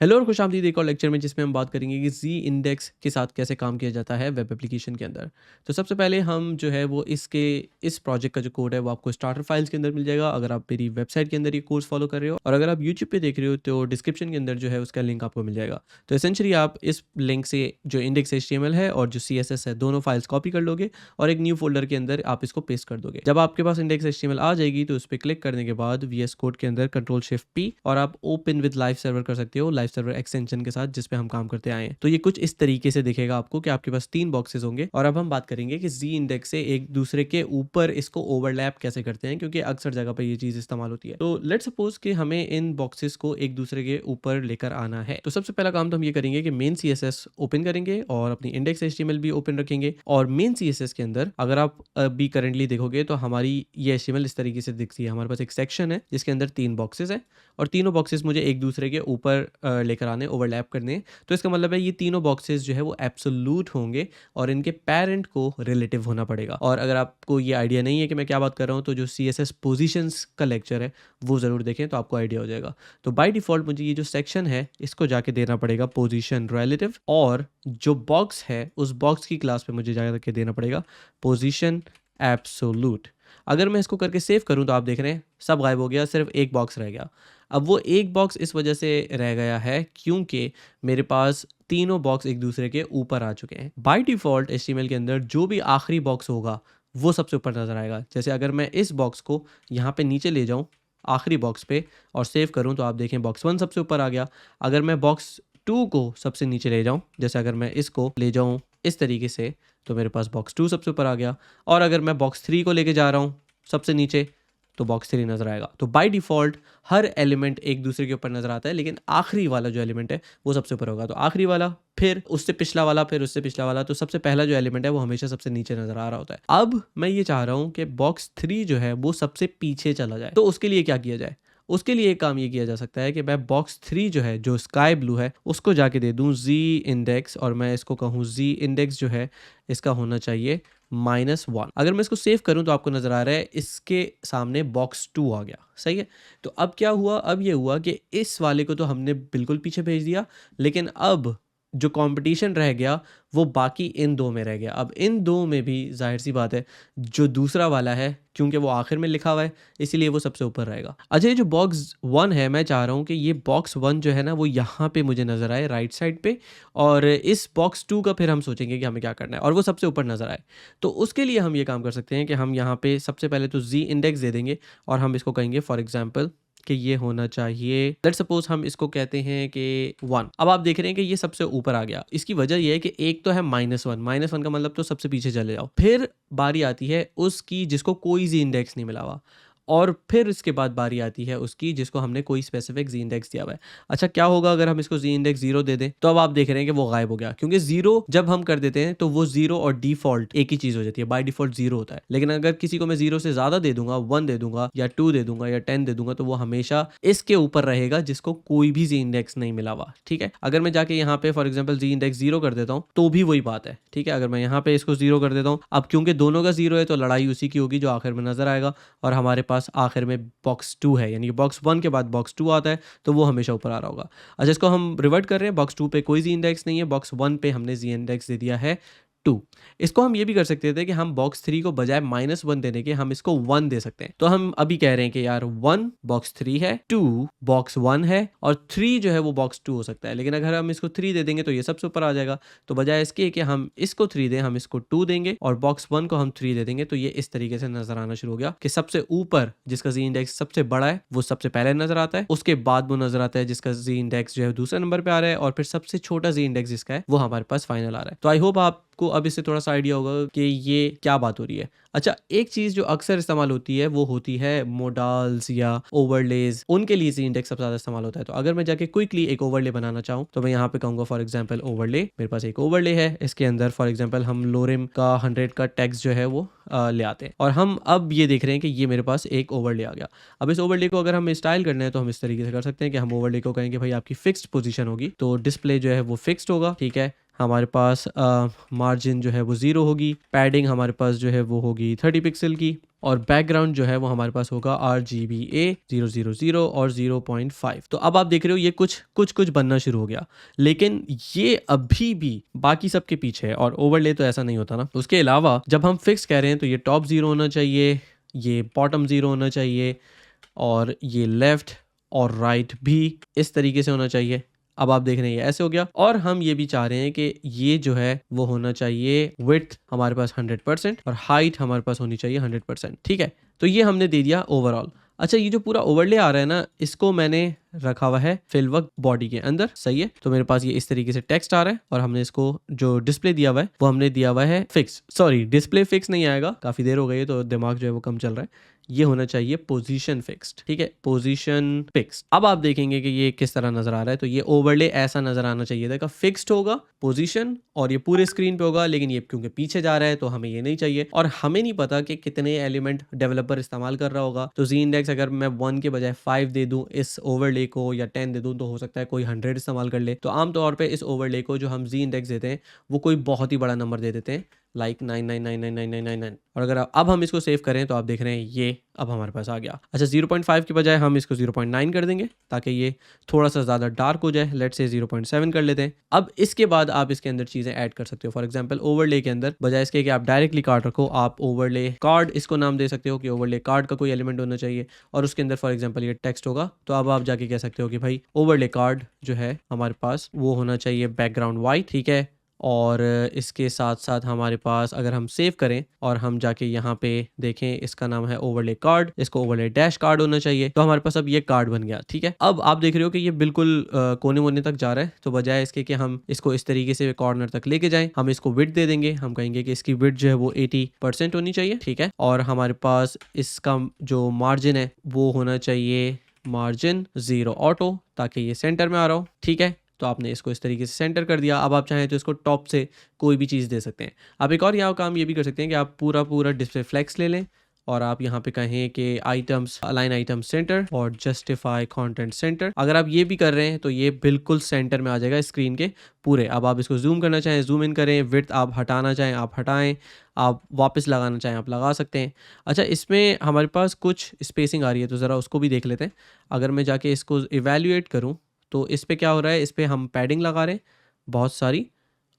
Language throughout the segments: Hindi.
हेलो और खुश आमदीद एक और लेक्चर में जिसमें हम बात करेंगे कि जी इंडेक्स के साथ कैसे काम किया जाता है वेब एप्लीकेशन के अंदर। तो सबसे पहले हम जो है वो इस प्रोजेक्ट का जो कोड है वो आपको स्टार्टर फाइल्स के अंदर मिल जाएगा अगर आप मेरी वेबसाइट के अंदर ये कोर्स फॉलो कर रहे हो, और अगर आप यूट्यूब पे देख रहे हो तो डिस्क्रिप्शन के अंदर जो है उसका लिंक आपको मिल जाएगा। तो एसेंशियली आप इस लिंक से जो इंडेक्स HTML है और जो CSS है दोनों फाइल्स कॉपी कर लोगे और एक न्यू फोल्डर के अंदर आप इसको पेस्ट कर दोगे। जब आपके पास इंडेक्स HTML आ जाएगी तो उस पर क्लिक करने के बाद VS कोड के अंदर Ctrl+Shift+P और आप ओपन विद लाइव सर्वर कर सकते हो, लाइव सर्वर एक्सटेंशन के साथ जिस पे हम काम करते आए हैं। तो ये कुछ इस तरीके से दिखेगा आपको कि आपके पास 3 बॉक्सेस होंगे। और अब हम बात करेंगे कि जी इंडेक्स से एक दूसरे के ऊपर इसको ओवरलैप कैसे करते हैं, क्योंकि अक्सर जगह पे ये चीज इस्तेमाल होती है। तो लेट्स सपोज कि हमें इन बॉक्सेस को एक दूसरे के ऊपर लेकर आना है। तो सबसे पहला काम तो हम ये करेंगे कि मेन CSS ओपन करेंगे और अपनी इंडेक्स HTML भी ओपन रखेंगे। और मेन CSS के अंदर अगर आप अभी करंटली देखोगे तो हमारी ये HTML इस तरीके से दिखती है। हमारे पास एक सेक्शन है जिसके अंदर 3 बॉक्सेस है और तीनों बॉक्सेस मुझे एक दूसरे के ऊपर लेकर आने, ओवरलैप करने। तो इसका मतलब है ये तीनों बॉक्सेस जो है वो एब्सोल्यूट होंगे और इनके पेरेंट को रिलेटिव होना पड़ेगा। और अगर आपको ये आइडिया नहीं है कि मैं क्या बात कर रहा हूँ तो जो CSS पोजीशंस का लेक्चर है वो ज़रूर देखें तो आपको आइडिया हो जाएगा। तो बाय डिफ़ॉल्ट मुझे ये जो सेक्शन है इसको जाके देना पड़ेगा पोजीशन रिलेटिव, और जो बॉक्स है उस बॉक्स की क्लास पे मुझे जाके देना पड़ेगा पोजीशन एब्सोल्यूट। अगर मैं इसको करके सेव करूं तो आप देख रहे हैं सब गायब हो गया, सिर्फ एक बॉक्स रह गया। अब वो एक बॉक्स इस वजह से रह गया है क्योंकि मेरे पास तीनों बॉक्स एक दूसरे के ऊपर आ चुके हैं। बाय डिफ़ॉल्ट HTML के अंदर जो भी आखिरी बॉक्स होगा वो सबसे ऊपर नज़र आएगा। जैसे अगर मैं इस बॉक्स को यहाँ पे नीचे ले जाऊँ आखिरी बॉक्स पे और सेव करूँ तो आप देखें बॉक्स 1 सबसे ऊपर आ गया। अगर मैं बॉक्स 2 को सबसे नीचे ले जाऊँ, जैसे अगर मैं इसको ले जाऊँ इस तरीके से, तो मेरे पास बॉक्स 2 सबसे ऊपर आ गया। और अगर मैं बॉक्स 3 को लेके जा रहा हूँ सबसे नीचे तो बॉक्स 3 नज़र आएगा। तो बाय डिफ़ॉल्ट हर एलिमेंट एक दूसरे के ऊपर नज़र आता है, लेकिन आखिरी वाला जो एलिमेंट है वो सबसे ऊपर होगा। तो आखिरी वाला, फिर उससे पिछला वाला, फिर उससे पिछला वाला, तो सबसे पहला जो एलिमेंट है वो हमेशा सबसे नीचे नज़र आ रहा होता है। अब मैं ये चाह रहा हूँ कि बॉक्स 3 जो है वो सबसे पीछे चला जाए। तो उसके लिए क्या किया जाए? उसके लिए एक काम ये किया जा सकता है कि मैं बॉक्स 3 जो है, जो स्काई ब्लू है, उसको जाके दे दूँ जी इंडेक्स, और मैं इसको कहूँ जी इंडेक्स जो है इसका होना चाहिए -1। अगर मैं इसको सेव करूं तो आपको नजर आ रहा है इसके सामने बॉक्स 2 आ गया। सही है। तो अब क्या हुआ? अब ये हुआ कि इस वाले को तो हमने बिल्कुल पीछे भेज दिया, लेकिन अब जो कंपटीशन रह गया वो बाकी इन दो में रह गया। अब इन दो में भी जाहिर सी बात है जो दूसरा वाला है, क्योंकि वो आखिर में लिखा हुआ है इसीलिए वो सबसे ऊपर रहेगा। अच्छा, ये जो बॉक्स 1 है, मैं चाह रहा हूँ कि ये बॉक्स 1 जो है ना वो यहाँ पे मुझे नज़र आए राइट साइड पे, और इस बॉक्स 2 का फिर हम सोचेंगे कि हमें क्या करना है और वो सबसे ऊपर नज़र आए। तो उसके लिए हम ये काम कर सकते हैं कि हम यहाँ पे सबसे पहले तो जी इंडेक्स दे देंगे और हम इसको कहेंगे फॉर एग्जांपल कि ये होना चाहिए, लेट्स सपोज हम इसको कहते हैं कि 1। अब आप देख रहे हैं कि ये सबसे ऊपर आ गया। इसकी वजह ये है कि एक तो है -1, -1 का मतलब तो सबसे पीछे चले जाओ। फिर बारी आती है उसकी जिसको कोई जी इंडेक्स नहीं मिला हुआ, और फिर इसके बाद बारी आती है उसकी जिसको हमने कोई स्पेसिफिक जी इंडेक्स दिया हुआ है। अच्छा, क्या होगा अगर हम इसको जी इंडेक्स 0 दे दें? तो अब आप देख रहे हैं कि वो गायब हो गया, क्योंकि 0 जब हम कर देते हैं तो वो 0 और डिफॉल्ट एक ही चीज हो जाती है, बाय डिफॉल्ट 0 होता है। लेकिन अगर किसी को मैं 0 से ज्यादा दे दूंगा, 1 दे दूंगा या 2 दे दूंगा या 10 दे दूंगा, तो वो हमेशा इसके ऊपर रहेगा जिसको कोई भी जी इंडेक्स नहीं मिला हुआ। ठीक है। अगर मैं जाके यहाँ पे फॉर एग्जाम्पल जी इंडेक्स 0 कर देता हूँ तो भी वही बात है। ठीक है। अगर मैं यहाँ पे इसको 0 कर देता हूँ, अब क्योंकि दोनों का 0 है तो लड़ाई उसी की होगी जो आखिर में नजर आएगा, और हमारे पास आखिर में बॉक्स 2 है, यानी बॉक्स 1 के बाद बॉक्स 2 आता है तो वो हमेशा ऊपर आ रहा होगा। अच्छा, इसको हम रिवर्ट कर रहे हैं, बॉक्स 2 पे कोई जी इंडेक्स नहीं है, बॉक्स 1 पे हमने जी इंडेक्स दे दिया है 2। इसको हम ये भी कर सकते थे कि हम बॉक्स 3 को बजाय -1 देने के हम इसको 1 दे सकते हैं। तो हम अभी कह रहे हैं कि यार 1 बॉक्स 3 है, 2 बॉक्स 1 है, और 3 जो है वो बॉक्स 2 हो सकता है। लेकिन अगर हम इसको 3 दे देंगे तो ये सबसे ऊपर आ जाएगा। तो बजाय इसके कि हम इसको 3 दें, हम इसको 2 देंगे और बॉक्स 1 को हम 3 दे देंगे, तो ये इस तरीके से नजर आना शुरू हो गया कि सबसे ऊपर जिसका जी इंडेक्स सबसे बड़ा है वो सबसे पहले नजर आता है, उसके बाद वो नजर आता है जिसका जी इंडेक्स जो है दूसरे नंबर पे आ रहा है, और फिर सबसे छोटा जी इंडेक्स जिसका है वो हमारे पास फाइनल आ रहा है। तो आई होप आपको अब इससे थोड़ा सा आइडिया होगा कि ये क्या बात हो रही है। अच्छा, एक चीज जो अक्सर इस्तेमाल होती है वो होती है मोडाल्स या ओवरलेज, उनके लिए जी इंडेक्स सबसे ज्यादा इस्तेमाल होता है। तो अगर मैं जाके क्विकली एक ओवरले बनाना चाहूँ तो मैं यहाँ पे कहूंगा फॉर एग्जाम्पल ओवरले। मेरे पास एक ओवरले है, इसके अंदर फॉर एग्जाम्पल हम लोरेम का 100 का टेक्स्ट जो है वो ले आते हैं, और हम अब ये देख रहे हैं कि ये मेरे पास एक ओवरले आ गया। अब इस ओवरले को अगर हम स्टाइल करना है तो हम इस तरीके से कर सकते हैं कि हम ओवरले को कहेंगे भाई आपकी फिक्स्ड पोजीशन होगी, तो डिस्प्ले जो है वो फिक्स्ड होगा। ठीक है। हमारे पास मार्जिन जो है वो 0 होगी, पैडिंग हमारे पास जो है वो होगी 30 पिक्सल की, और बैकग्राउंड जो है वो हमारे पास होगा RGBA 000 और 0.5। तो अब आप देख रहे हो ये कुछ बनना शुरू हो गया, लेकिन ये अभी भी बाकी सबके पीछे है, और ओवरले तो ऐसा नहीं होता ना। उसके अलावा जब हम फिक्स कह रहे हैं तो ये टॉप 0 होना चाहिए, ये बॉटम 0 होना चाहिए, और ये लेफ्ट और राइट भी इस तरीके से होना चाहिए। अब आप देख रहे हैं ये ऐसे हो गया, और हम ये भी चाह रहे हैं कि ये जो है वो होना चाहिए विड्थ हमारे पास 100% और हाइट हमारे पास होनी चाहिए 100%। ठीक है, तो ये हमने दे दिया ओवरऑल। अच्छा, ये जो पूरा ओवरले आ रहा है ना, इसको मैंने रखा हुआ है फिलवर्क बॉडी के अंदर, सही है। तो मेरे पास ये इस तरीके से टेक्स्ट आ रहा है, और हमने इसको जो डिस्प्ले दिया हुआ है वो हमने दिया हुआ है फिक्स, सॉरी डिस्प्ले फिक्स नहीं आएगा, काफ़ी देर हो गई है तो दिमाग जो है वो कम चल रहा है। ये होना चाहिए पोजीशन फिक्स्ड। ठीक है, पोजीशन फिक्स्ड। अब आप देखेंगे कि ये किस तरह नजर आ रहा है। तो ये ओवरले ऐसा नजर आना चाहिए था कि फिक्स्ड होगा पोजीशन, और ये पूरे स्क्रीन पे होगा, लेकिन ये क्योंकि पीछे जा रहा है तो हमें ये नहीं चाहिए, और हमें नहीं पता कि कितने एलिमेंट डेवलपर इस्तेमाल कर रहा होगा। तो जी इंडेक्स अगर मैं 1 के बजाय 5 दे दूं इस ओवरले को, या 10 दे दूं, तो हो सकता है कोई 100 इस्तेमाल कर ले। तो आमतौर पर इस ओवरले को जो हम जी इंडेक्स देते हैं वो कोई बहुत ही बड़ा नंबर दे देते हैं, लाइक 99999999। और अगर अब हम इसको सेव करें तो आप देख रहे हैं ये अब हमारे पास आ गया। अच्छा, 0.5 के बजाय हम इसको 0.9 कर देंगे ताकि ये थोड़ा सा ज़्यादा डार्क हो जाए। लेट्स से 0.7 कर लेते हैं। अब इसके बाद आप इसके अंदर चीज़ें ऐड कर सकते हो। फॉर एग्जांपल ओवरले के अंदर बजाय इसके कि आप डायरेक्टली कार्ड रखो, आप ओवरले कार्ड इसको नाम दे सकते हो कि ओवरले कार्ड का कोई एलिमेंट होना चाहिए, और उसके अंदर फॉर एग्जाम्पल ये टेक्स्ट होगा। तो अब आप जाके कह सकते हो कि भाई ओवरले कार्ड जो है हमारे पास वो होना चाहिए बैकग्राउंड वाइट। ठीक है, और इसके साथ साथ हमारे पास अगर हम सेव करें और हम जाके यहाँ पे देखें, इसका नाम है ओवरले कार्ड, इसको ओवरले डैश कार्ड होना चाहिए। तो हमारे पास अब ये कार्ड बन गया। ठीक है, अब आप देख रहे हो कि ये बिल्कुल कोने वोने तक जा रहा है। तो बजाय इसके कि हम इसको इस तरीके से कॉर्नर तक लेके जाएं, हम इसको विड्थ दे देंगे। हम कहेंगे कि इसकी विड्थ जो है वो 80% होनी चाहिए। ठीक है, और हमारे पास इसका जो मार्जिन है वो होना चाहिए मार्जिन 0 ऑटो, ताकि ये सेंटर में आ रहा हो। ठीक है, तो आपने इसको इस तरीके से सेंटर कर दिया। अब आप चाहें तो इसको टॉप से कोई भी चीज़ दे सकते हैं। आप एक और यहाँ काम ये भी कर सकते हैं कि आप पूरा डिस्प्ले फ्लेक्स ले लें, और आप यहाँ पे कहें कि आइटम्स अलाइन आइटम सेंटर और जस्टिफाई कंटेंट सेंटर। अगर आप ये भी कर रहे हैं तो ये बिल्कुल सेंटर में आ जाएगा स्क्रीन के पूरे। अब आप इसको जूम करना चाहें जूम इन करें, विड्थ आप हटाना चाहें आप हटाएं, आप वापस लगाना चाहें आप लगा सकते हैं। अच्छा, इसमें हमारे पास कुछ स्पेसिंग आ रही है, तो ज़रा उसको भी देख लेते हैं। अगर मैं जाके इसको इवेल्यूएट करूँ तो इस पे क्या हो रहा है, इस पे हम पैडिंग लगा रहे हैं बहुत सारी,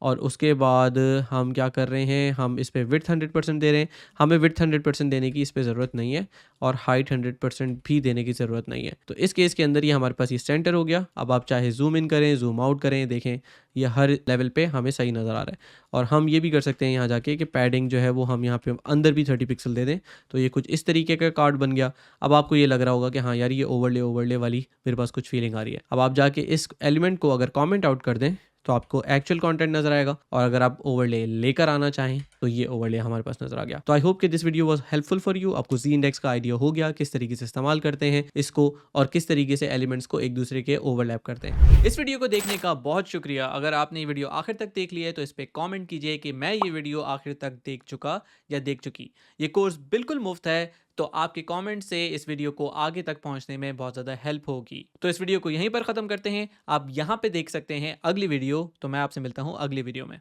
और उसके बाद हम क्या कर रहे हैं, हम इस पे विड्थ 100% दे रहे हैं। हमें विड्थ 100% देने की इस पे ज़रूरत नहीं है, और हाइट 100% भी देने की ज़रूरत नहीं है। तो इस केस के अंदर ये हमारे पास ये सेंटर हो गया। अब आप चाहे जूम इन करें जूम आउट करें, देखें ये हर लेवल पे हमें सही नज़र आ रहा है। और हम ये भी कर सकते हैं यहाँ जाके कि पैडिंग जो है वो हम यहाँ पे अंदर भी 30 पिक्सल दे दें। तो ये कुछ इस तरीके का कार्ड बन गया। अब आपको ये लग रहा होगा कि हाँ यार, ये ओवरले वाली मेरे पास कुछ फीलिंग आ रही है। अब आप जाके इस एलिमेंट को अगर कॉमेंट आउट कर दें तो आपको एक्चुअल कंटेंट नजर आएगा, और अगर आप ओवरले लेकर आना चाहें तो ये ओवरले हमारे पास नजर आ गया। तो आई होप कि this video was helpful for you. आपको जी इंडेक्स का आइडिया हो गया किस तरीके से इस्तेमाल करते हैं इसको, और किस तरीके से एलिमेंट्स को एक दूसरे के ओवरलैप करते हैं। इस वीडियो को देखने का बहुत शुक्रिया। अगर आपने ये वीडियो आखिर तक देख लिया है तो इस पर कॉमेंट कीजिए कि मैं ये वीडियो आखिर तक देख चुका या देख चुकी। ये कोर्स बिल्कुल मुफ्त है, तो आपके कमेंट से इस वीडियो को आगे तक पहुंचने में बहुत ज़्यादा हेल्प होगी। तो इस वीडियो को यहीं पर ख़त्म करते हैं। आप यहाँ पे देख सकते हैं अगली वीडियो। तो मैं आपसे मिलता हूँ अगली वीडियो में।